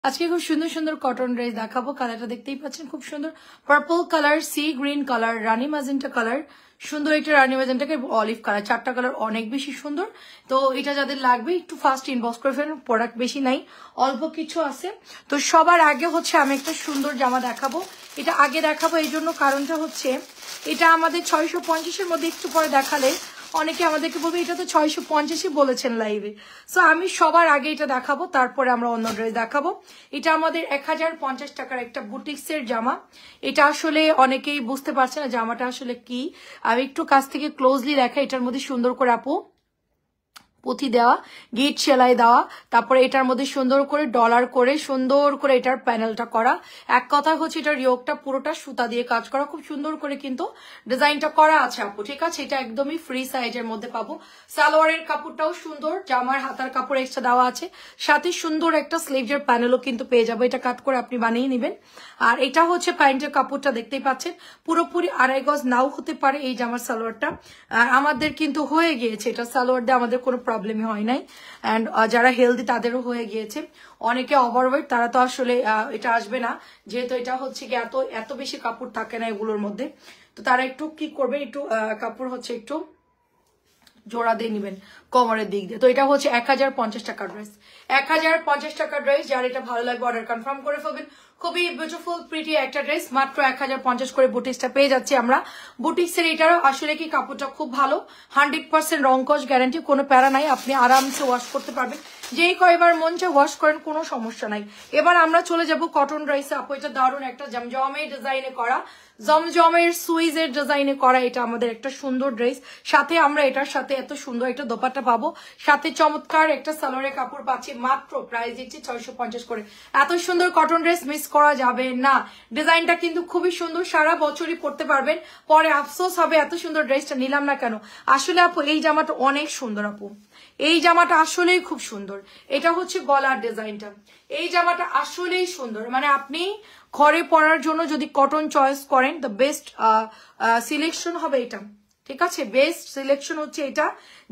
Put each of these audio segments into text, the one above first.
আজকে খুব সুন্দর সুন্দর কটন ড্রেস দেখাবো। কালারটা দেখতেই পাচ্ছেন, খুব সুন্দর purple colour, sea green colour, রানী ম্যাজেন্টা কালার, সুন্দর একটা রানী ম্যাজেন্টাকে অলিভ কালার, চারটা কালার অনেক বেশি সুন্দর। তো এটা যাদের লাগবে একটু ফার্স্ট ইনবক্স করে ফেলুন, প্রোডাক্ট বেশি নাই, অল্প কিছু আছে। তো সবার আগে হচ্ছে আমি একটা সুন্দর জামা দেখাবো। এটা আগে দেখাবো এই জন্য কারণটা হচ্ছে এটা আমাদের 650-এর মধ্যে একটু পরে দেখালে অনেকে আমাদেরকে বলবে এটা তো 650-ই বলেছেন লাইভে। সো আমি সবার আগে এটা দেখাবো, তারপরে আমরা অন্য ড্রেস দেখাবো। এটা আমাদের 1050 টাকার একটা বুটিক্সের জামা। এটা আসলে অনেকেই বুঝতে পারছে না জামাটা আসলে কি। আমি একটু কাছ থেকে ক্লোজলি দেখা, এটার মধ্যে সুন্দর করে আপু পুঁথি দেওয়া, গিট সেলাই দেওয়া, তারপরে এটার মধ্যে সুন্দর করে ডলার করে সুন্দর করে এটার প্যানেলটা করা। এক কথা হচ্ছে এটার ইয়োগটা পুরোটা সুতা দিয়ে কাজ করা, খুব সুন্দর করে কিন্তু ডিজাইনটা করা আছে আপু, ঠিক আছে। এটা একদমই ফ্রি সাইজের মধ্যে পাবো। সালোয়ারের কাপড়টাও সুন্দর, জামার হাতার কাপড় এক্সট্রা দেওয়া আছে, সাথে সুন্দর একটা স্লিভের প্যানেলও কিন্তু পেয়ে যাবো। এটা কাট করে আপনি বানিয়ে নেবেন। আর এটা হচ্ছে প্যান্টের কাপড়টা দেখতেই পাচ্ছেন, পুরোপুরি 2.5 গজ নাও হতে পারে এই জামার সালোয়ারটা। আর আমাদের কিন্তু হয়ে গিয়েছে এটা সালোয়ার দিয়ে, আমাদের কোনো প্রবলেমই হয় নাই। অ্যান্ড যারা হেলদি তাদেরও হয়ে গিয়েছে। অনেকে ওভারওয়েট, তারা তো আসলে এটা আসবে না, যেহেতু এটা হচ্ছে কি এত বেশি কাপড় থাকে না এগুলোর মধ্যে। তো তারা একটু কি করবে, একটু কাপড় হচ্ছে একটু জোড়া দিয়ে নিবেন কোমরের দিক দিয়ে। তো এটা হচ্ছে 1050 টাকার ড্রেস, 1050 টাকার ড্রেস। যার এটা ভালো লাগবে অর্ডার কনফার্ম করে ফেলবেন। খুবই বিউটিফুল প্রিটি একটা ড্রেস, মাত্র 1050 করে বুটিক্সটা পেয়ে যাচ্ছি আমরা। বুটিক্সের এটারও আসলে কি কাপড়টা খুব ভালো, 100% রংকশ গ্যারান্টি, কোনো প্যারা নাই, আপনি আরামসে ওয়াশ করতে পারবেন। যেই কয়বার মন চায় ওয়াশ করেন, কোনো সমস্যা নাই। এবার আমরা চলে যাব কটন ড্রেসে। আপু এটা দারুণ একটা জমজমের ডিজাইনে করা, জমজমের সুইজের ডিজাইনে করা, এটা আমাদের একটা সুন্দর ড্রেস। সাথে আমরা এটার সাথে এত সুন্দর একটা দোপাট্টা পাবো, সাথে চমৎকার একটা সালোয়ারের কাপড় পাচ্ছি। মাত্র প্রাইস দিচ্ছি 650 করে। এত সুন্দর কটন ড্রেস মিস করা যাবে না। ডিজাইনটা কিন্তু খুবই সুন্দর, সারা বছরই পরতে পারবেন, পরে আফসোস হবে এত সুন্দর ড্রেসটা নিলাম না কেন। আসলে আপু এই জামাটা অনেক সুন্দর আপু, এই জামাটা আসলেই খুব সুন্দর। এটা হচ্ছে গলার ডিজাইনটা, এই জামাটা আসলেই সুন্দর। মানে আপনি ঘরে পরার জন্য যদি কটন চয়েস করেন, দ্য বেস্ট সিলেকশন হবে এটা, ঠিক আছে। বেস্ট সিলেকশন হচ্ছে এটা,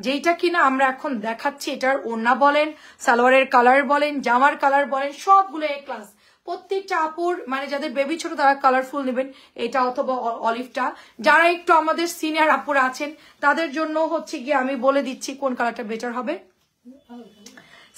যেটা কিনা আমরা এখন দেখাচ্ছি। এটার ওড়না বলেন, সালোয়ারের কালার বলেন, জামার কালার বলেন, সবগুলো এ ক্লাস। প্রত্যেকটা আপুর মানে যাদের বেবি ছোট তারা কালারফুল নেবেন, এটা অথবা অলিভটা। যারা একটু আমাদের সিনিয়র আপুরা আছেন তাদের জন্য হচ্ছে গিয়ে আমি বলে দিচ্ছি কোন কালারটা বেটার হবে।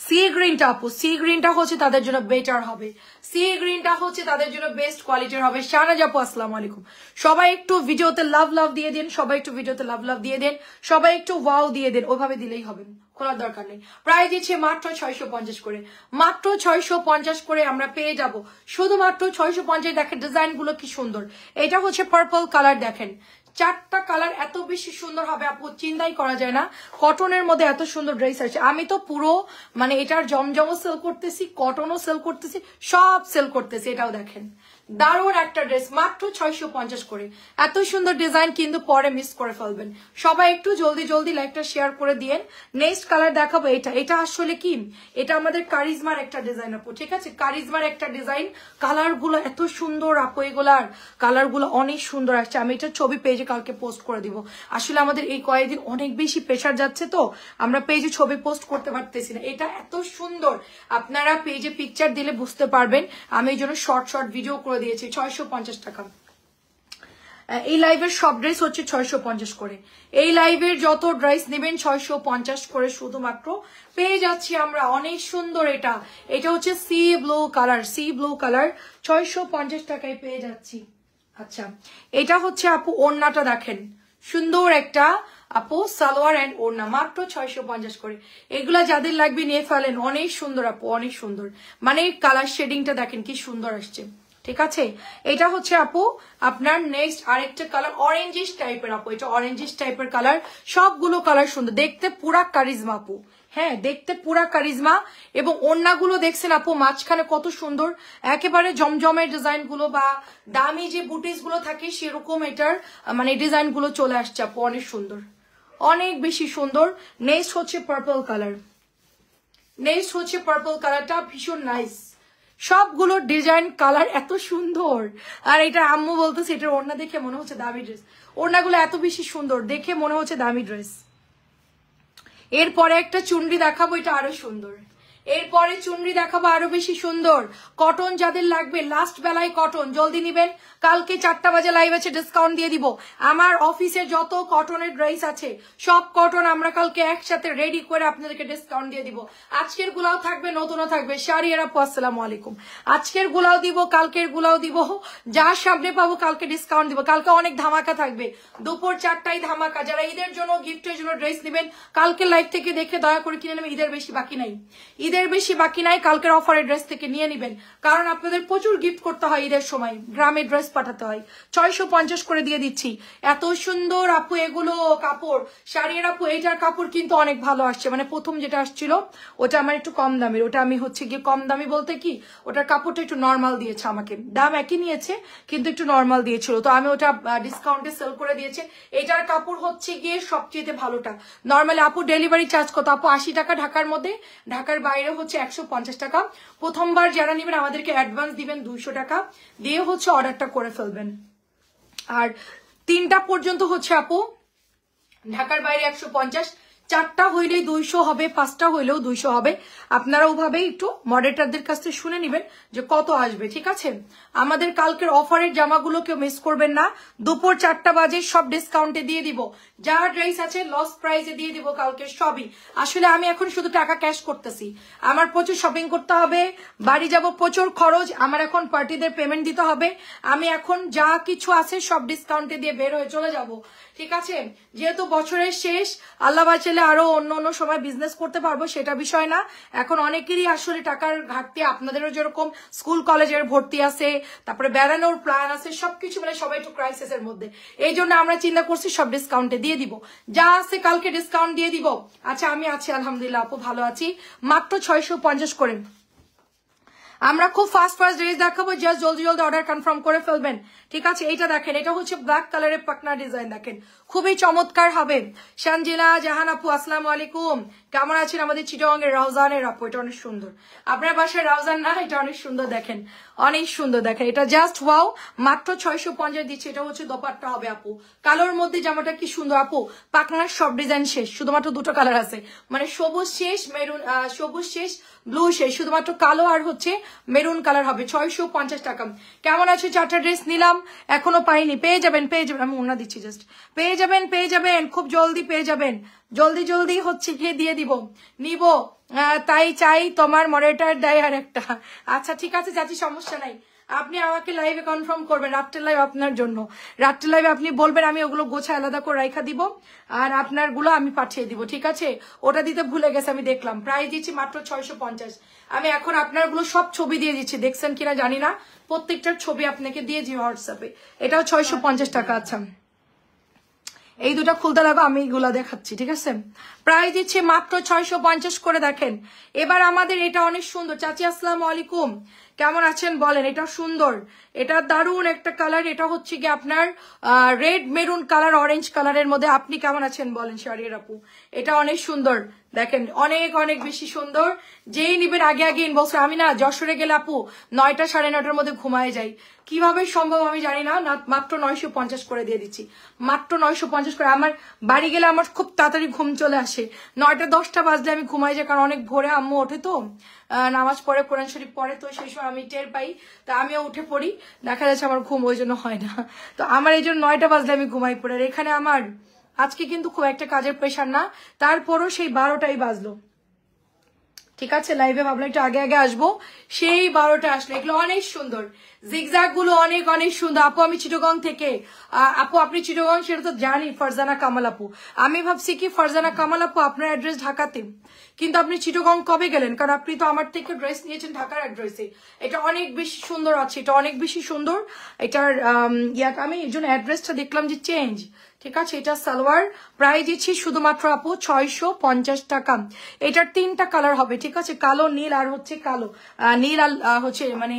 সি গ্রিনটা আপু, সি গ্রিনটা হচ্ছে তাদের জন্য বেটার হবে, সি গ্রিনটা হচ্ছে তাদের জন্য বেস্ট কোয়ালিটির হবে। শাহনাজ আপু আসসালামু আলাইকুম। সবাই একটু ভিডিওতে লাভ দিয়ে দেন, সবাই একটু ভিডিওতে লাভ দিয়ে দেন, সবাই একটু ওয়াও দিয়ে দেন, ওভাবে দিলেই হবে, খোলার দরকার নেই। প্রাইস দিচ্ছে মাত্র 650 করে, মাত্র 650 করে আমরা পেয়ে যাব, শুধুমাত্র 650। দেখেন ডিজাইন গুলো কি সুন্দর। এটা হচ্ছে পার্পল কালার, দেখেন চারটা কালার এত বেশি সুন্দর হবে আপু, চিন্তাই করা যায় না কটনের মধ্যে এত সুন্দর ড্রেস আছে। আমি তো পুরো মানে এটার জমজমও সেল করতেছি, কটনও সেল করতেছি, সব সেল করতেছি। এটাও দেখেন দারুণ একটা ড্রেস, মাত্র 650 করে। এত সুন্দর ডিজাইন কিন্তু পরে মিস করে ফেলবেন। সবাই একটু জলদি লাইভটা শেয়ার করে দিয়েন। নেক্সট কালার দেখাবো এটা। এটা আসলে কি, এটা আমাদের কারিজমার একটা ডিজাইন আপু, ঠিক আছে, কারিজমার একটা ডিজাইন। কালার গুলো এত সুন্দর আপু, এগুলার কালার গুলো অনেক সুন্দর আসছে। আমি এটা ছবি পেজে কালকে পোস্ট করে দিব। আসলে আমাদের এই কয়েকদিন অনেক বেশি প্রেশার যাচ্ছে, তো আমরা পেজে ছবি পোস্ট করতে পারতেছি না। এটা এত সুন্দর, আপনারা পেজে পিকচার দিলে বুঝতে পারবেন। আমি এই জন্য শর্ট ভিডিও করে দিয়েছি। 650 টাকা। এই লাইভের সব ড্রেস হচ্ছে 650 করে, এই লাইভের যত ড্রেস নেবেন 650 করে শুধুমাত্র পেয়ে যাচ্ছি আমরা। অনেক সুন্দর এটা, এটা হচ্ছে C blue colour, C blue colour, 650 টাকায় পেয়ে যাচ্ছি। আচ্ছা এটা হচ্ছে আপু ওড়নাটা দেখেন, সুন্দর একটা আপু সালোয়ার এন্ড ওড়না, মাত্র 650 করে। এগুলা যাদের লাগবে নিয়ে ফেলেন, অনেক সুন্দর আপু, অনেক সুন্দর। মানে কালার শেডিংটা দেখেন কি সুন্দর আসছে, ঠিক আছে। এটা হচ্ছে আপু আপনার নেক্সট আরেকটা কালার, অরেঞ্জিশ টাইপের আপু, এটা অরেঞ্জিশ টাইপের কালার। সবগুলো কালার সুন্দর, দেখতে পুরা কারিজমা আপু, হ্যাঁ দেখতে পুরা কারিজমা। এবং ওড়নাগুলো দেখছেন আপু মাঝখানে কত সুন্দর, একেবারে জমজমের ডিজাইন গুলো বা দামি যে বুটিস গুলো থাকে সেরকম এটার মানে ডিজাইন গুলো চলে আসছে আপু, অনেক সুন্দর, অনেক বেশি সুন্দর। নেক্সট হচ্ছে পার্পল কালার, নেক্সট হচ্ছে পার্পল কালারটা ভীষণ নাইস। সবগুলো ডিজাইন কালার এত সুন্দর। আর এটা আম্মু বলতেছে এটার ওড়না দেখে মনে হচ্ছে দামি ড্রেস, ওড়নাগুলো এত বেশি সুন্দর দেখে মনে হচ্ছে দামি ড্রেস। এরপরে একটা চুনরি দেখাবো, এটা আরো সুন্দর। এরপরে চুনরি দেখাবো আরো বেশি সুন্দর কটন, যাদের লাগবে লাস্ট বেলায় কটন জলদি নিবেন। কালকে 4টা বাজে লাইভ আছে, ডিসকাউন্ট দিয়ে দিব। আমার অফিসে যত কটনের ড্রেস আছে সব কটন আমরা কালকে একসাথে রেডি করে আপনাদেরকে ডিসকাউন্ট দিয়ে দিব। আজকের গুলাও থাকবে, নতুনও থাকবে। শাড়িয়ার আপু আসসালামু আলাইকুম। আজকের গুলাও দিব, কালকের গুলাও দিব, যার সামনে পাবো কালকে ডিসকাউন্ট দিব। কালকে অনেক ধামাকা থাকবে, দুপুর 4টায় ধামাকা। যারা ঈদের জন্য গিফটের জন্য ড্রেস নেবেন কালকে লাইভ থেকে দেখে দয়া করে কিনে নেবেন। ঈদের বেশি বাকি নাই, ঈদের বেশি বাকি নাই, কালকের অফারের ড্রেস থেকে নিয়ে নেবেন। কারণ আপনাদের প্রচুর গিফট করতে হয় ঈদের সময়, গ্রামে ড্রেস পাঠাতে হয়। 650 করে দিয়ে দিচ্ছি। এত সুন্দর আপু এগুলো কাপড়। শাড়ির আপু এইটার কাপড় কিন্তু অনেক ভালো আসছে, মানে প্রথম যেটা আসছিল ওটা আমার একটু কম দামের, ওটা আমি হচ্ছে গিয়ে কম দামি বলতে কি ওটার কাপড়টা একটু নর্মাল দিয়েছে আমাকে, দাম একই নিয়েছে কিন্তু একটু নর্মাল দিয়েছিল, তো আমি ওটা ডিসকাউন্টে সেল করে দিয়েছে। এটার কাপড় হচ্ছে গিয়ে সবচেয়ে ভালোটা। নর্মালি আপু ডেলিভারি চার্জ কত আপু? 80 টাকা ঢাকার মধ্যে, ঢাকার বাইরে হচ্ছে 150 টাকা। প্রথমবার যারা নেবেন আমাদেরকে অ্যাডভান্স দিবেন 200 টাকা দিয়ে হচ্ছে অর্ডারটা করে ফেলবেন। আর 3টা পর্যন্ত হচ্ছে আপু ঢাকার বাইরে 150, 4টা হইলেই 200 হবে, 5টা হইলেও 200 হবে। আপনারা ওভাবে একটু মডারেটরদের কাছ থেকে শুনে নেবেন যে কত আসবে, ঠিক আছে? আমাদের কালকের অফারের জামাগুলো কেউ মিস করবেন না। দুপুর 4টা বাজে সব ডিসকাউন্টে দিয়ে দিব, যা ড্রেস আছে লস প্রাইসে দিয়ে দিব কালকে সবই। আসলে আমি এখন শুধু টাকা ক্যাশ করতেছি, আমার প্রচুর শপিং করতে হবে, বাড়ি যাব, প্রচুর খরচ, আমার এখন পার্টিদের পেমেন্ট দিতে হবে। আমি এখন যা কিছু আছে সব ডিসকাউন্টে দিয়ে বের হয়ে চলে যাব, ঠিক আছে? যেহেতু বছরের শেষ, আল্লাহ বাঁচালে আরো অন্য সময় বিজনেস করতে পারবো, সেটা বিষয় না। এখন অনেকেরই আসলে টাকার ঘাটতি, আপনাদেরও যেরকম স্কুল কলেজের ভর্তি আছে, তারপরে বেড়ানোর প্ল্যান আছে, সবকিছু মানে সবাই একটু ক্রাইসিসের মধ্যে। এই জন্য আমরা চিন্তা করছি সব ডিসকাউন্টে দিয়ে দিব, যা আছে কালকে ডিসকাউন্ট দিয়ে দিব। আচ্ছা আমি আছি আলহামদুলিল্লাহ আপু, ভালো আছি। মাত্র 650 করে। আমরা খুব ফাস্ট ড্রেস দেখাবো, জাস্ট জলদি জলদি অর্ডার কনফার্ম করে ফেলবেন, ঠিক আছে? এটা দেখেন, এটা হচ্ছে ব্ল্যাক কালারের পাকনা ডিজাইন, দেখেন খুবই চমৎকার হবে। শানজিলা জাহান আপু আসসালামু আলাইকুম, কেমন আছেন? আমাদের চিটাগাং এর রাউজানের আপু, এটা অনেক সুন্দর। আপনার বাসায় রাউজান না? এটা অনেক সুন্দর, দেখেন অনেক সুন্দর, দেখেন এটা জাস্ট ওয়াও। মাত্র 650 দিচ্ছে। এটা হচ্ছে দোপাট্টা হবে আপু, কালোর মধ্যে জামাটা কি সুন্দর আপু। পাকনার সব ডিজাইন শেষ, শুধুমাত্র 2টো কালার আছে, মানে সবুজ শেষ, মেরুন, সবুজ শেষ, ব্লু শেষ, শুধুমাত্র কালো আর হচ্ছে মেরুন কালার হবে। 650 টাকা। কেমন আছে? 4টা ড্রেস নিলাম, এখনো পাইনি, পেয়ে যাবেন পেয়ে যাবেন, আমি ওনা দিচ্ছি জাস্ট, পেয়ে যাবেন খুব জলদি পেয়ে যাবেন, জলদি জলদি হচ্ছে গিয়ে দিয়ে দিব, নিব তাই চাই তোমার মডারেটর দেয় আর একটা। আচ্ছা ঠিক আছে চাচি, সমস্যা নাই, আপনি আমাকে লাইভে কনফার্ম করবেন, রাত্রের লাইভ আপনার জন্য, রাত্রের লাইভে আপনি বলবেন, আমি ওগুলো গোছা আলাদা করে রাখা দিব আর আপনার গুলো আমি পাঠিয়ে দিব, ঠিক আছে? ওটা দিতে ভুলে গেছে আমি দেখলাম। প্রাইস দিচ্ছি মাত্র 650। আমি এখন আপনার গুলো সব ছবি দিয়ে দিচ্ছি, দেখছেন কিনা জানি না, প্রত্যেকটার ছবি আপনাকে দিয়েছি হোয়াটসঅ্যাপে। এটাও 650 টাকা। আচ্ছা এই দুটা খুলতে লাগো, আমি এগুলা দেখাচ্ছি, ঠিক আছে? প্রাইস দিচ্ছে মাত্র 650 করে। দেখেন এবার আমাদের এটা অনেক সুন্দর। চাচি আসসালামু আলাইকুম, কেমন আছেন বলেন? এটা সুন্দর, এটা দারুণ একটা কালার, এটা হচ্ছে কি আপনার রেড মেরুন কালার, অরেঞ্জ কালারের মধ্যে। আপনি কেমন আছেন বলেন শাড়ির আপু? এটা অনেক সুন্দর, দেখেন অনেক অনেক বেশি সুন্দর। যেই নিবেন আগে আগে ইনবক্স। আমি না যশোরে গেলে আপু 9টা 9:30টার মধ্যে ঘুমায় যাই, কিভাবে সম্ভব আমি জানি না। মাত্র 950 করে দিয়ে দিচ্ছি, মাত্র 950 করে। আমার বাড়ি গেলে আমার খুব তাড়াতাড়ি ঘুম চলে আসে, 9টা 10টা বাজলে আমি ঘুমাই যাই, কারণ অনেক ভোরে আম্মু ওঠে তো, নামাজ পড়ে, কোরআন শরীফ পড়ে, তো সেই সময় আমি টের পাই, তা আমিও উঠে পড়ি, দেখা যাচ্ছে আমার ঘুম ওই জন্য হয় না। তো আমার এই জন্য 9টা বাজলে আমি ঘুমাই পড়ে। আর এখানে আমার আজকে কিন্তু খুব একটা কাজের প্রেশার না, তারপরও সেই 12টাই বাজলো, ঠিক আছে? লাইভে ভাবলাম একটু আগে আগে আসবো, সেই 12টা আসলে। এগুলো অনেক সুন্দর, জিগজ্যাগ গুলো অনেক অনেক সুন্দর। আপু আমি চিটাগং থেকে। আপু আপনি চিটাগং সেটা তো জানি, ফারজানা কামাল আপু। আমি ভাবছি কি ফারজানা কামাল আপু আপনার অ্যাড্রেস ঢাকাতে, কিন্তু আপনি চিটাগং কবে গেলেন? কারণ আপনি তো আমার থেকে ড্রেস নিয়েছেন ঢাকার অ্যাড্রেসে। এটা অনেক বেশি সুন্দর আছে, এটা অনেক বেশি সুন্দর। এটার আমি এই জন্য অ্যাড্রেসটা দেখলাম যে চেঞ্জ, ঠিক আছে? এটা সালোয়ার, প্রাইস দিচ্ছি শুধুমাত্র আপু 650 টাকা। এটার 3টা কালার হবে, ঠিক আছে? কালো, নীল আর হচ্ছে কালো, নীল আর হচ্ছে মানে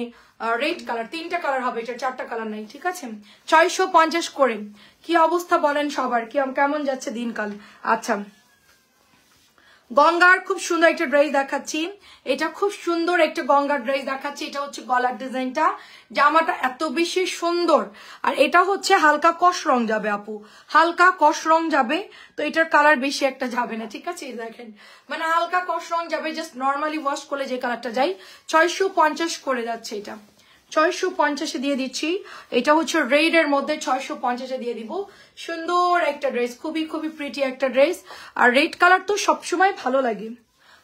রেড কালার, 3টা কালার হবে, এটা 4টা কালার নাই, ঠিক আছে? 650 করে। কি অবস্থা বলেন সবার, কেমন যাচ্ছে দিনকাল? আচ্ছা গঙ্গার খুব সুন্দর একটা ড্রেস দেখাচ্ছি, এটা খুব সুন্দর একটা গঙ্গার ড্রেস দেখাচ্ছি। এটা হচ্ছে গলার ডিজাইনটা, জামাটা এত বেশি সুন্দর। আর এটা হচ্ছে হালকা কষ রং যাবে আপু, হালকা কষ রং যাবে, তো এটার কালার বেশি একটা যাবে না, ঠিক আছে? দেখেন মানে হালকা কষ রং যাবে, জাস্ট নর্মালি ওয়াশ করলে যে কালারটা যাই। 650 করে যাচ্ছে এটা, 650-এ দিয়ে দিচ্ছি। এটা হচ্ছে রেড এর মধ্যে 650-এ দিয়ে দিব। সুন্দর একটা ড্রেস, খুবই খুবই প্রিটি একটা ড্রেস। আর রেড কালার তো সবসময় ভালো লাগে,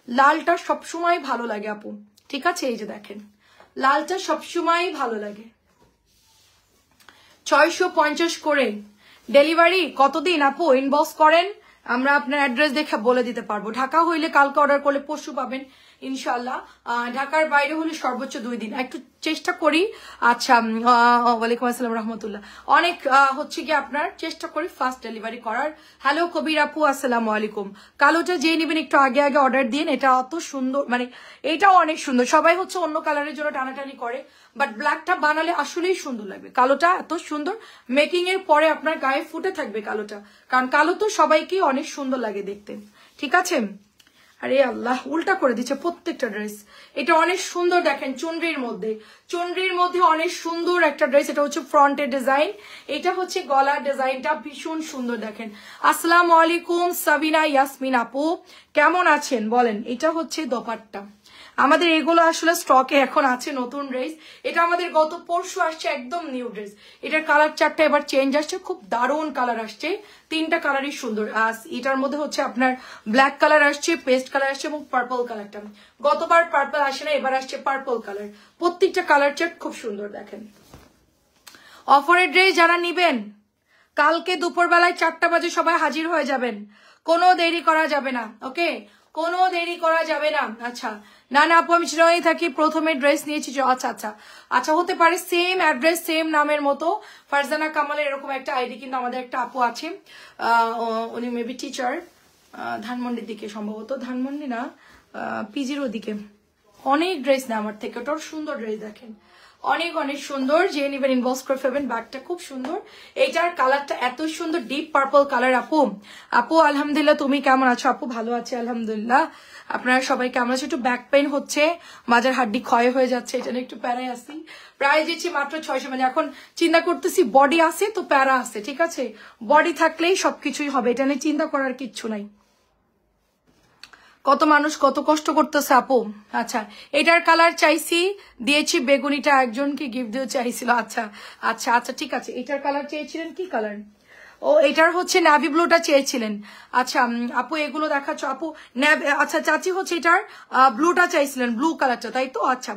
লালটা সবসময় ভালো লাগে আপু, ঠিক আছে? এই যে দেখেন লালটা সবসময় ভালো লাগে। 650 করে ডেলিভারি কতদিন আপু? ইনবক্স করেন, আমরা আপনার অ্যাড্রেস দেখে বলে দিতে পারবো। ঢাকা হইলে কালকে অর্ডার করলে পরশু পাবেন ইনশাল্লাহ। ঢাকার বাইরে হলে সর্বোচ্চ 2 দিন, একটু চেষ্টা করি। আচ্ছা, ওয়ালাইকুম আসসালাম রহমতুল্লাহ। অনেক হচ্ছে কি আপনার চেষ্টা করি ফাস্ট ডেলিভারি করার। হ্যালো কবির আপু, আসসালামু আলাইকুম। কালোটা যে নেবেন একটু আগে আগে অর্ডার দিন, এটা অত সুন্দর, মানে এটাও অনেক সুন্দর। সবাই হচ্ছে অন্য কালারের জন্য টানাটানি করে, বাট ব্ল্যাকটা বানালে আসলেই সুন্দর লাগবে। কালোটা এত সুন্দর, মেকিং এর পরে আপনার গায়ে ফুটে থাকবে কালোটা, কারণ কালো তো সবাইকেই অনেক সুন্দর লাগে দেখতে, ঠিক আছে? আরে আল্লাহ, উল্টা করে দিচ্ছে প্রত্যেকটা ড্রেস। এটা অনেক সুন্দর, দেখেন চুনরির মধ্যে, চুনরির মধ্যে অনেক সুন্দর একটা ড্রেস। এটা হচ্ছে ফ্রন্টের ডিজাইন, এটা হচ্ছে গলার ডিজাইনটা ভীষণ সুন্দর। দেখেন আসসালামু আলাইকুম সাবিনা ইয়াসমিন আপু, কেমন আছেন বলেন? এটা হচ্ছে দোপাট্টা, আমাদের এগুলো আসলে স্টকে এখন আছে নতুন ড্রেস। এটা আমাদের গত পরশু আসছে, একদম নিউ ড্রেস। এটার কালার চারটা এবার চেঞ্জ আসছে, খুব দারুণ কালার আসছে, 3টা কালারই সুন্দর। এটার মধ্যে হচ্ছে আপনার ব্ল্যাক কালার আসছে, পেস্ট কালার আসছে এবং পার্পল কালারটা। গতবার পার্পল আসে না, এবার আসছে পার্পল কালার। প্রত্যেকটা কালার চার্ট খুব সুন্দর। দেখেন অফারের ড্রেস যারা নিবেন কালকে দুপুরবেলায় 4টা বাজে সবাই হাজির হয়ে যাবেন, কোনো দেরি করা যাবে না, ওকে? কোনো দেরি করা যাবে না। আচ্ছা না না আপু, আমি চিরই থাকি, প্রথমে ড্রেস নিয়েছি। আচ্ছা আচ্ছা আচ্ছা, হতে পারে সেম অ্যাড্রেস সেম নামের মতো। ফারজানা কামালের এরকম একটা আইডি কিন্তু আমাদের একটা আপু আছে, উনি মেবি টিচার, ধানমন্ডির দিকে সম্ভবত, ধানমন্ডি না পিজির ওদিকে। অনেক ড্রেস না আমার থেকে, ওটার সুন্দর ড্রেস দেখেন, অনেক অনেক সুন্দর। যে নিবেন ইনবক্স করে ফেলবেন, ব্যাগটা খুব সুন্দর। এইটার কালারটা এত সুন্দর, ডিপ পার্পল কালার। আপু আপু আলহামদুলিল্লাহ, তুমি কেমন আছো? আপু ভালো আছে আলহামদুলিল্লাহ। আপনারা সবাই কেমন আছে? একটু ব্যাক পেইন হচ্ছে, মাঝের হাড্ডি ক্ষয় হয়ে যাচ্ছে, এটা নিয়ে একটু প্যারায় আসি। প্রায় দিচ্ছি মাত্র 600, মানে এখন চিন্তা করতেছি বডি আছে তো প্যারা আছে, ঠিক আছে? বডি থাকলেই সবকিছুই হবে, এটা নিয়ে চিন্তা করার কিচ্ছু নাই। কত মানুষ কত কষ্ট করতেছে আপু। আচ্ছা এটার কালার চাইছি, দিয়েছি বেগুনিটা, একজনকে গিফট দিয়ে চাইছিল। আচ্ছা আচ্ছা আচ্ছা ঠিক আছে, এটার কালার চেয়েছিলেন কি কালার? ও এটার হচ্ছে নাভি ব্লুটা চেয়েছিলেন। আচ্ছা আপু এগুলো দেখাচ্ছ আপু, আচ্ছা চাচি হচ্ছে এটার ব্লুটা চাইছিলেন, ব্লু কালারটা, তাই তো? আচ্ছা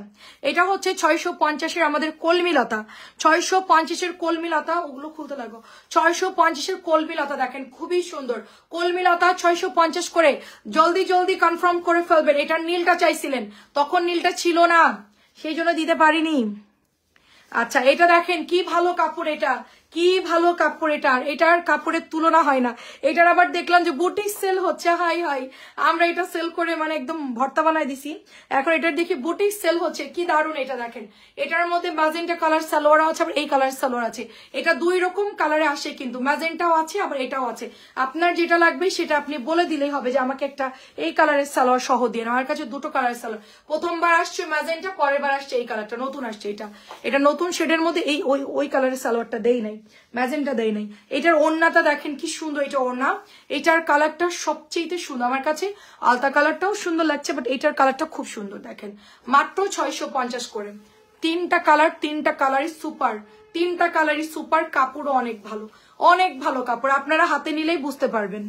এটা হচ্ছে 650-এর আমাদের কলমিলতা, 650-এর কলমিলতা, ওগুলো খুলতে লাগো। 650-এর কলমিলতা দেখেন খুবই সুন্দর, কলমিলতা 650 করে। জলদি জলদি কনফার্ম করে ফেলবেন। এটার নীলটা চাইছিলেন, তখন নীলটা ছিল না, সেই জন্য দিতে পারিনি। আচ্ছা এটা দেখেন কি ভালো কাপড়, এটা কি ভালো কাপড়, এটার কাপড়ের তুলনা হয় না। এটার আবার দেখলাম যে বুটিক সেল হচ্ছে, হাই হাই, আমরা এটা সেল করে মানে একদম ভর্তা বানাই দিছি, এখন এটার দেখি বুটিক সেল হচ্ছে, কি দারুণ। এটা দেখেন এটার মধ্যে ম্যাজেন্টা কালার সালোয়ার আছে, আবার এই কালার সালোয়ার আছে। এটা 2 রকম কালারে আসে, কিন্তু ম্যাজেন্টাও আছে আবার এটাও আছে। আপনার যেটা লাগবে সেটা আপনি বলে দিলেই হবে যে আমাকে একটা এই কালারের সালোয়ার সহ দিয়ে। আমার কাছে 2টো কালারের সালোয়ার, প্রথমবার আসছে ম্যাজেন্টা, পরের বার আসছে এই কালারটা, নতুন আসছে এটা নতুন শেডের মধ্যে। এই ওই কালারের সালোয়ারটা দেই নাই, ম্যাজেন্টা দেই নাই। এটার ওড়নাটা দেখেন কি সুন্দর, এটা ওড়না। এটার কালারটা সবচেয়ে সুন্দর আমার কাছে, আলতা কালারটাও সুন্দর লাগছে, বাট এটার কালারটা খুব সুন্দর। দেখেন মাত্র 650 করে, 3টা কালার, 3টা কালারই সুপার, 3টা কালারই সুপার। কাপড়ও অনেক ভালো, অনেক ভালো কাপড়। আপনারা হাতে নিলেই বুঝতে পারবেন,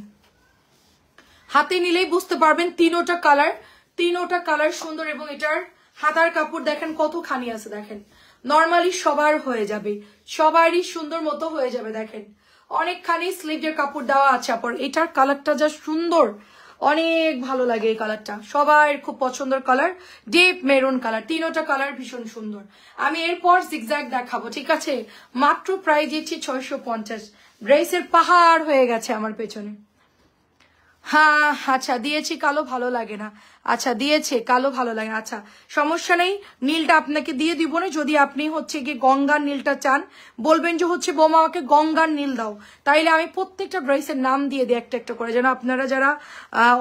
হাতে নিলেই বুঝতে পারবেন। 3টা কালার, 3টা কালার সুন্দর। এবং এটার হাতার কাপড় দেখেন কতখানি আছে, দেখেন নর্মালি সবার হয়ে যাবে, সবারই সুন্দর মতো হয়ে যাবে। দেখেন অনেকখানি স্লিভের কাপড় দেওয়া আছে। আপর এটার কালারটা যা সুন্দর, অনেক ভালো লাগে এই কালারটা, সবার খুব পছন্দের কালার, ডিপ মেরুন কালার। 3টা কালার ভীষণ সুন্দর। আমি এরপর জিগজ্যাগ দেখাবো, ঠিক আছে? মাত্র প্রাইস দিচ্ছি 650। ড্রেসের পাহাড় হয়ে গেছে আমার পেছনে, হ্যাঁ আচ্ছা দিয়েছি, কালো ভালো লাগে না। আচ্ছা দিয়েছে, কালো ভালো লাগে না। আচ্ছা সমস্যা নেই, নীলটা আপনাকে দিয়ে দিব না। যদি আপনি হচ্ছে গিয়ে গঙ্গার নীলটা চান, বলবেন যে হচ্ছে বৌমা আমাকে গঙ্গার নীল দাও, তাইলে আমি প্রত্যেকটা ড্রেসের নাম দিয়ে দিই একটা একটা করে, যেন আপনারা যারা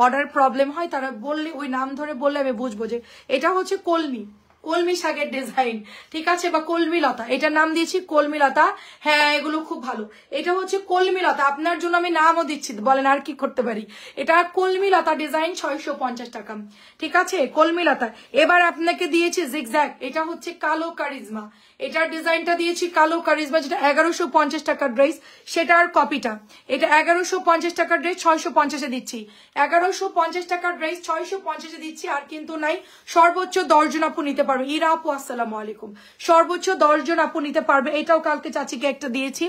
অর্ডার প্রবলেম হয় তারা বললে, ওই নাম ধরে বললে আমি বুঝবো যে এটা হচ্ছে কলমি, কলমি শাকের ডিজাইন, ঠিক আছে, বা কলমি লতা, এটার নাম দিয়েছি কলমি লতা। হ্যাঁ এগুলো খুব ভালো। এটা হচ্ছে কলমি লতা, আপনার জন্য আমি নামও দিচ্ছি, বলেন আর কি করতে পারি। এটা কলমি লতা ডিজাইন 650 টাকা, ঠিক আছে, কলমি লতা। এবার আপনাকে দিয়েছি জিগজ্যাগ, এটা হচ্ছে কালো কারিজমা, এটার ডিজাইনটা দিয়েছি কালো কারিজমা, যেটা 1150 টাকার ড্রেস, সেটার কপিটা। এটা 1150 টাকার ড্রেস 650-এ দিচ্ছি, 1150 টাকার ড্রেস 650-এ দিচ্ছি। আর কিন্তু নাই, সর্বোচ্চ 10 জন আপু নিতে পারবে। ইরা আপু আসসালামু আলাইকুম, সর্বোচ্চ 10 জন আপু নিতে পারবে। এটাও কালকে চাচিকে একটা দিয়েছি,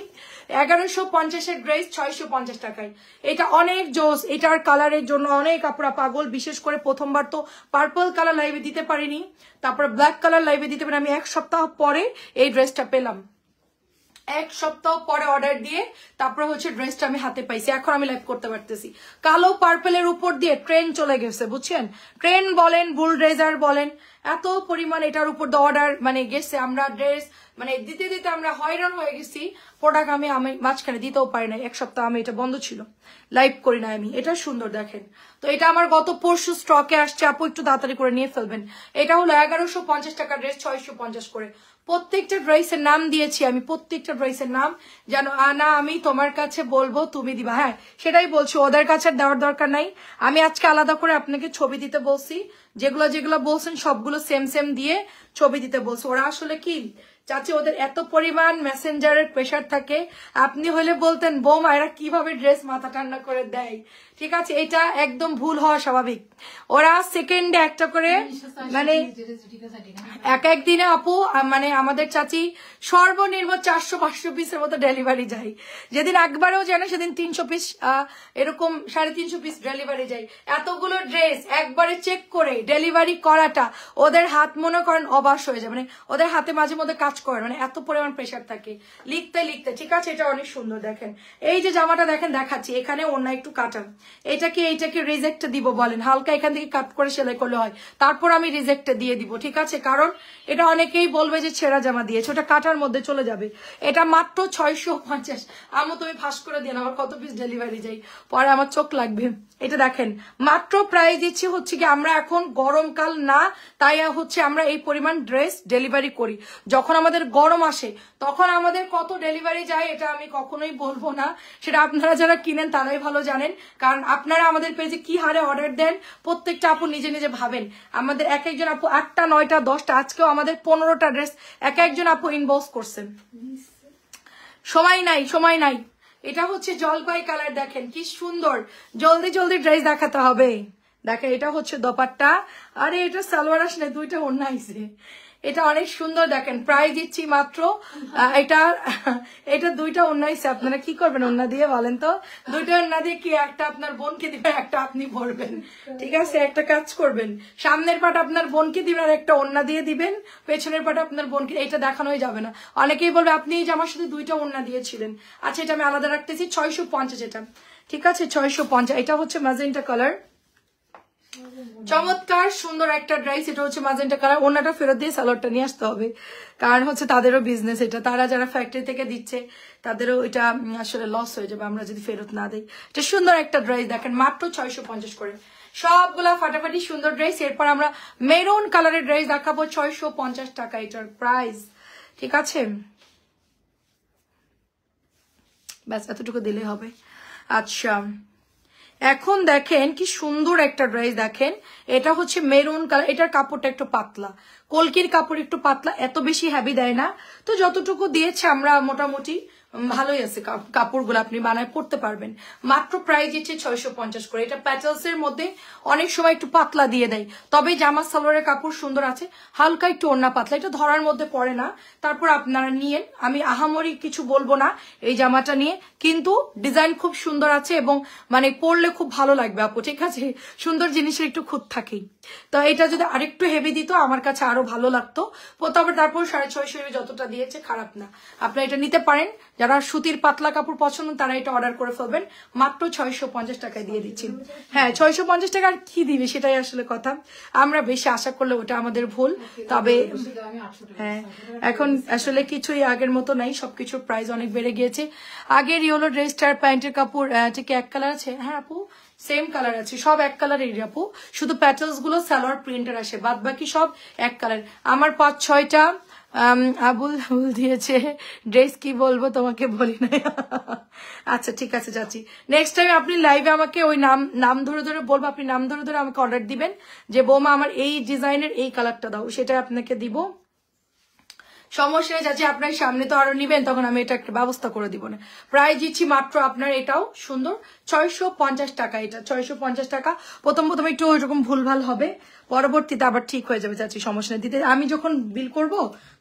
1150-এর ড্রেস 650 টাকায়। এটা অনেক জোস, এটার কালারের জন্য অনেক আপুরা পাগল, বিশেষ করে প্রথমবার তো পার্পল কালার লাইভে দিতে পারিনি, তারপর ব্ল্যাক কালার লাইভে দিতে পারি। আমি এক সপ্তাহ পরে এই ড্রেসটা পেলাম, এক সপ্তাহ পরে অর্ডার দিয়ে তারপরে হচ্ছে ড্রেসটা আমি হাতে পাইছি, এখন আমি লাইভ করতে পারতেছি। কালো পার্পেলের উপর দিয়ে ট্রেন চলে গেছে, বুঝছেন, ট্রেন বলেন বুলডোজার বলেন, এত পরিমাণ এটার উপর দিয়ে অর্ডার মানে গেছে, আমরা ড্রেস মানে দিতে দিতে আমরা হয়রান হয়ে গেছি। প্রোডাক্ট আমি মাঝখানে দিতেও পারি না, এক সপ্তাহ আমি এটা বন্ধ ছিল, লাইভ করি না আমি। এটা সুন্দর দেখেন, তো এটা আমার গত পরশু স্টকে আসছে, আপু একটু তাড়াতাড়ি করে নিয়ে ফেলবেন। এটা হলো 1150 টাকার ড্রেস 650 করে। প্রত্যেকটা ড্রেসের নাম দিয়েছি আমি, প্রত্যেকটা ড্রেসের নাম জানো। আনা আমি তোমার কাছে বলবো তুমি দিবা, হ্যাঁ সেটাই বলছি, ওদের কাছে দেওয়ার দরকার নাই। আমি আজকে আলাদা করে আপনাকে ছবি দিতে বলছি, যেগুলো যেগুলো বলছেন সবগুলো সেম সেম দিয়ে ছবি দিতে বলছি। ওরা আসলে কি চাচি, ওদের এত পরিমাণ মেসেঞ্জারের প্রেশার থাকে, আপনি হলে বলতেন বৌমা এরা কিভাবে ড্রেস মাথা ঠান্ডা করে দেয়, ঠিক আছে, এটা একদম ভুল হওয়া স্বাভাবিক। ওরা সেকেন্ডে একটা করে মানে এক একদিনে আপু মানে আমাদের চাচি সর্বনিম্ন 400-500 পিসের মতো ডেলিভারি যায়। যেদিন একবারেও যায় না সেদিন 300 পিস, এরকম 350 পিস ডেলিভারি যায়। এতগুলো ড্রেস একবারে চেক করে ডেলিভারি করাটা ওদের হাত মনে করেন অবাস হয়ে যায়, মানে ওদের হাতে মাঝে মধ্যে কাজ করে, মানে এত পরিমাণ প্রেশার থাকে লিখতে লিখতে, ঠিক আছে। এটা অনেক সুন্দর দেখেন, এই যে জামাটা দেখেন দেখাচ্ছি, এখানে অন্য একটু কাটা, এইটাকে রিজেক্ট দিব বলেন, হালকা এখান থেকে কাট করে সেলাই করলে হয়, তারপর আমি রিজেক্ট দিয়ে দিব, ঠিক আছে, কারণ এটা অনেকেই বলবে যে ছেঁড়া জামা দিয়েছে, ওটা কাটার মধ্যে চলে যাবে। এটা মাত্র 650। আমু তুমি ফাঁস করে দিন, আমার কত পিস ডেলিভারি যাই, পরে আমার চোখ লাগবে। এটা দেখেন মাত্র প্রাইস দিচ্ছি হচ্ছে কি, আমরা এখন গরমকাল না, তাই হচ্ছে আমরা এই পরিমাণ ড্রেস ডেলিভারি করি। যখন আমাদের গরম আসে তখন আমাদের কত ডেলিভারি যায় এটা আমি কখনোই বলবো না, সেটা আপনারা যারা কিনেন তারাই ভালো জানেন, কারণ আপনারা আমাদের পেজে কি হারে অর্ডার দেন প্রত্যেকটা আপু নিজে নিজে ভাবেন। আমাদের এক একজন আপু 8টা 9টা 10টা, আজকেও আমাদের 15টা ড্রেস এক একজন আপু ইনবক্স করছেন। সময় নাই, সময় নাই। এটা হচ্ছে জলপাই কালার, দেখেন কি সুন্দর, জলদি জলদি ড্রেস দেখাতে হবে। দেখেন এটা হচ্ছে দোপাট্টা, আরে এটা সালোয়ার আসলে দুইটা ওড়না আইছে, এটা অনেক সুন্দর দেখেন। প্রাইস দিচ্ছি মাত্র এটা দুইটা ওড়না আইছে, আপনারা কি করবেন ওড়না দিয়ে বলেন তো? দুইটা ওড়না দিয়ে কি, একটা আপনার বোনকে দিবেন, একটা আপনি পরবেন, ঠিক আছে। একটা কাজ করবেন, সামনের পাট আপনার বোনকে দিবেন আর একটা ওড়না দিয়ে দিবেন, পেছনের পাট আপনার বোনকে, এটা দেখানোই যাবে না। অনেকেই বলবে আপনি এই জামার সাথে দুইটা ওড়না দিয়েছিলেন, আচ্ছা এটা আমি আলাদা রাখতেছি 650, এটা ঠিক আছে 650। এটা হচ্ছে ম্যাজেন্টা কালার, চমৎকার সুন্দর একটা ড্রেস। এটা হচ্ছে ম্যাজেন্টা কালার, ওনাটা ফেরত দিয়ে সালোয়ারটা নিয়ে আসতে হবে, কারণ হচ্ছে তাদেরও বিজনেস এটা, তারা যারা ফ্যাক্টরি থেকে দিচ্ছে তাদেরও এটা আসলে লস হয়ে যাবে আমরা যদি ফেরত না দিই। এটা সুন্দর একটা ড্রেস দেখেন, মাত্র 650 করে, সবগুলা ফাটাফাটি সুন্দর ড্রেস। এরপর আমরা মেরুন কালারের ড্রেস দেখাবো 650 টাকা এটার প্রাইস, ঠিক আছে, ব্যাস এতটুকু দিলে হবে। আচ্ছা এখন দেখেন কি সুন্দর একটা ড্রেস দেখেন, এটা হচ্ছে মেরুন কালার, এটার কাপড়টা একটু পাতলা, কলকির কাপড় একটু পাতলা, এত বেশি হ্যাভি দেয় না, তো যতটুকু দিয়েছে আমরা মোটামুটি ভালোই আছে কাপড়গুলো, আপনি বানায় পড়তে পারবেন। মাত্র প্রাইস দিচ্ছে 650 করে। এটা প্যাটেলস এর মধ্যে অনেক সময় একটু পাতলা দিয়ে দেয়, তবে জামা সালোয়ারের কাপড় সুন্দর আছে, হালকা একটু ওড়না পাতলা, এটা ধরার মধ্যে পড়ে না। তারপর আপনারা নিয়েন, আমি আহামরি কিছু বলবো না এই জামাটা নিয়ে, কিন্তু ডিজাইন খুব সুন্দর আছে এবং মানে পরলে খুব ভালো লাগবে আপু, ঠিক আছে, সুন্দর জিনিসের একটু খুঁত থাকেই। তো এটা যদি আরেকটু হেভি দিত আমার কাছে আরো ভালো লাগতো, তবে তারপর 650 যতটা দিয়েছে খারাপ না, আপনারা এটা নিতে পারেন। যারা সুতির পাতলা কাপড় পছন্দ তারা এটা অর্ডার করে ফেলবেন, মাত্র 650 টাকায় দিয়ে দিচ্ছি। হ্যাঁ 650 টাকা আর কি দিবে সেটাই আসলে কথা, আমরা বেশি আশা করলে ওটা আমাদের ভুল। তবে হ্যাঁ এখন আসলে কিছুই আগের মতো নাই, সবকিছুর প্রাইস অনেক বেড়ে গিয়েছে। আগের ইয়েলো ড্রেসটার প্যান্টের কাপড় ঠিক এক কালার আছে, হ্যাঁ আপু সেম কালার আছে, সব এক কালারের আপু, শুধু প্যাটেলস গুলো সালোয়ার প্রিন্টার আসে, বাদ বাকি সব এক কালার। আমার 5-6টা আবুল দিয়েছে ড্রেস, কি বলবো তোমাকে বলি না। আচ্ছা ঠিক আছে যাচ্ছি, নেক্সট টাইম আপনি লাইভে আমাকে ওই নাম ধরে ধরে বলবো, আপনি নাম ধরে ধরে আমাকে অর্ডার দিবেন যে বৌমা আমার এই ডিজাইনের এই কালারটা দাও, সেটা আপনাকে দিব, সমস্যা নেই। যাচ্ছে আপনার সামনে তো আরো নিবেন, তখন আমি এটা একটা ব্যবস্থা করে দিব না। প্রাইস দিচ্ছি মাত্র আপনার, এটাও সুন্দর 650 টাকা, এটা 650 টাকা। প্রথম একটু ওইরকম ভুলভাল হবে, পরবর্তীতে আবার ঠিক হয়ে যাবে, যাচ্ছি সমস্যা নেই, দিতে আমি যখন বিল করব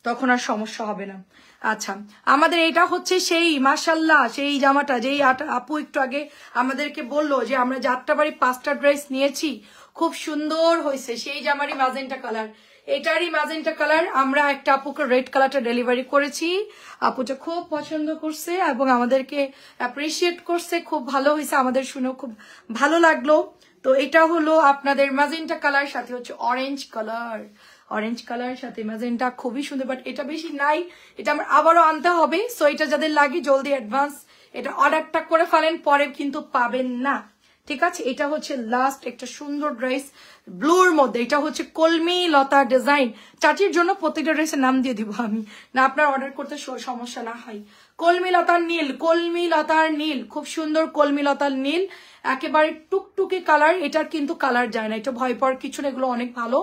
তখন আর সমস্যা হবে না। আচ্ছা আমাদের এটা হচ্ছে সেই মাশাল্লাহ সেই জামাটা, যেই আপু একটু আগে আমাদেরকে বললো যে আমরা যাত্রাবাড়ি 5টা ড্রেস নিয়েছি, খুব সুন্দর হয়েছে, সেই জামারই ম্যাজেন্টা কালার, এটারই ম্যাজেন্টা কালার। আমরা একটা আপুকে রেড কালারটা ডেলিভারি করেছি, আপুটা খুব পছন্দ করছে এবং আমাদেরকে অ্যাপ্রিসিয়েট করছে, খুব ভালো হয়েছে, আমাদের শুনেও খুব ভালো লাগলো। তো এটা হলো আপনাদের ম্যাজেন্টা কালার, সাথে হচ্ছে অরেঞ্জ কালার সাথে ম্যাজেন্টা, খুবই সুন্দর, বাট এটা বেশি নাই, এটা আমার আবারও আনতে হবে। সো এটা যাদের লাগে জলদি অ্যাডভান্স এটা অর্ডারটা করে ফেলেন, পরে কিন্তু পাবেন না, ঠিক আছে। এটা হচ্ছে লাস্ট একটা সুন্দর ড্রেস ব্লুর মধ্যে, এটা হচ্ছে কলমি লতা ডিজাইন, চাচির জন্য প্রত্যেকটা ড্রেসের নাম দিয়ে দিব আমি, না আপনার অর্ডার করতে সমস্যা না হয়। কলমি লতার নীল, খুব সুন্দর কলমি লতার নীল, একেবারে টুকটুকি কালার, এটার কিন্তু কালার যায় না, এটা ভয় পাওয়ার কিছু না, এগুলো অনেক ভালো,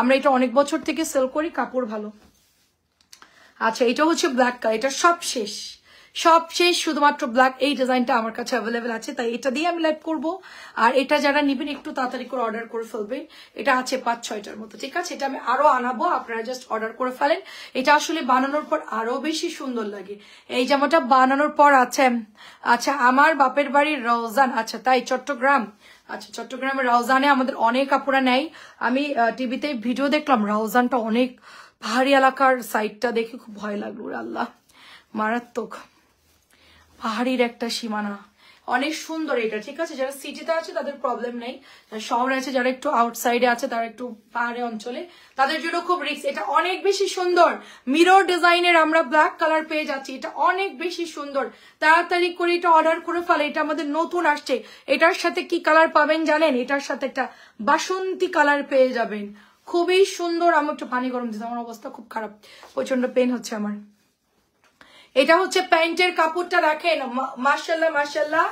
আমরা এটা অনেক বছর থেকে সেল করি, কাপড় ভালো। আচ্ছা এটা হচ্ছে ব্ল্যাক কালার, এটা সব শেষ, শুধুমাত্র ব্ল্যাক এই ডিজাইনটা আমার কাছে অ্যাভেলেবেল আছে, তাই এটা দিয়ে আমি লাইভ করব। আর এটা যারা নিবেন একটু তাড়াতাড়ি করে অর্ডার করে ফেলবেন, এটা আছে 5-6টার মতো, ঠিক আছে। এটা আমি আরো আনাবো, আপনারা জাস্ট অর্ডার করে ফেলেন। এটা আসলে বানানোর পর আরো বেশি সুন্দর লাগে, এই জামাটা বানানোর পর আছে। আচ্ছা আমার বাপের বাড়ির রওজান, আচ্ছা তাই চট্টগ্রাম, আচ্ছা চট্টগ্রামের রওজানে আমাদের অনেক কাপড়া নেয়, আমি টিভিতে ভিডিও দেখলাম, রওজানটা অনেক পাহাড়ি এলাকার, সাইডটা দেখে খুব ভয় লাগলো, আল্লাহ মারাত্মক পাহাড়ির একটা সীমানা, অনেক সুন্দর এটা, ঠিক আছে। যারা সিটিতে আছে তাদের প্রবলেম নেই, শহরে আছে, যারা একটু আউটসাইডে আছে, তারা একটু পাহাড়ি অঞ্চলে, তাদের জন্য খুব রিস্ক। এটা অনেক বেশি সুন্দর, মিরর ডিজাইনের আমরা ব্ল্যাক কালার পেয়ে যাচ্ছি, এটা অনেক বেশি সুন্দর, তাড়াতাড়ি করে এটা অর্ডার করে ফেলে, এটা আমাদের নতুন আসছে। এটার সাথে কি কালার পাবেন জানেন, এটার সাথে একটা বাসন্তী কালার পেয়ে যাবেন, খুবই সুন্দর। আমি একটু পানি গরম দিতে, আমার অবস্থা খুব খারাপ, প্রচন্ড পেন হচ্ছে আমার। এটা হচ্ছে প্যান্টের কাপড়টা, দেখেন মাশাল্লাহ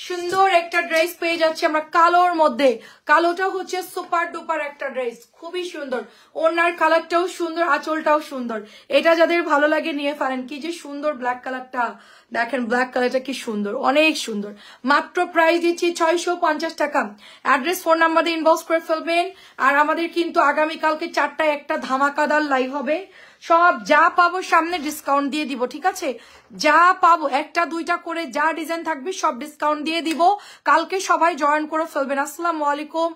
সুন্দর একটা ড্রেস পেয়ে যাচ্ছে আমরা কালোর মধ্যে, কালোটা হচ্ছে সুপার ডুপার একটা ড্রেস, খুবই সুন্দর, ওনার কালারটাও সুন্দর, আঁচলটাও সুন্দর, এটা যাদের ভালো লাগে নিয়ে ফেলেন। কি যে সুন্দর ব্ল্যাক কালারটা, দেখেন ব্ল্যাক কালারটা কি সুন্দর, অনেক সুন্দর। মাত্র প্রাইস দিচ্ছি 650 টাকা। অ্যাড্রেস ফোন নাম্বার দিয়ে ইনবক্স করে ফেলবেন। আর আমাদের কিন্তু আগামীকালকে 4টায় একটা ধামাকাদার লাইভ হবে, সব যা পাবো সামনে ডিসকাউন্ট দিয়ে দিব, ঠিক আছে। যা পাবো 1-2টা করে যা ডিজাইন থাকবে সব ডিসকাউন্ট দিয়ে দিব, কালকে সবাই জয়েন করে ফেলবেন। আসসালামু আলাইকুম।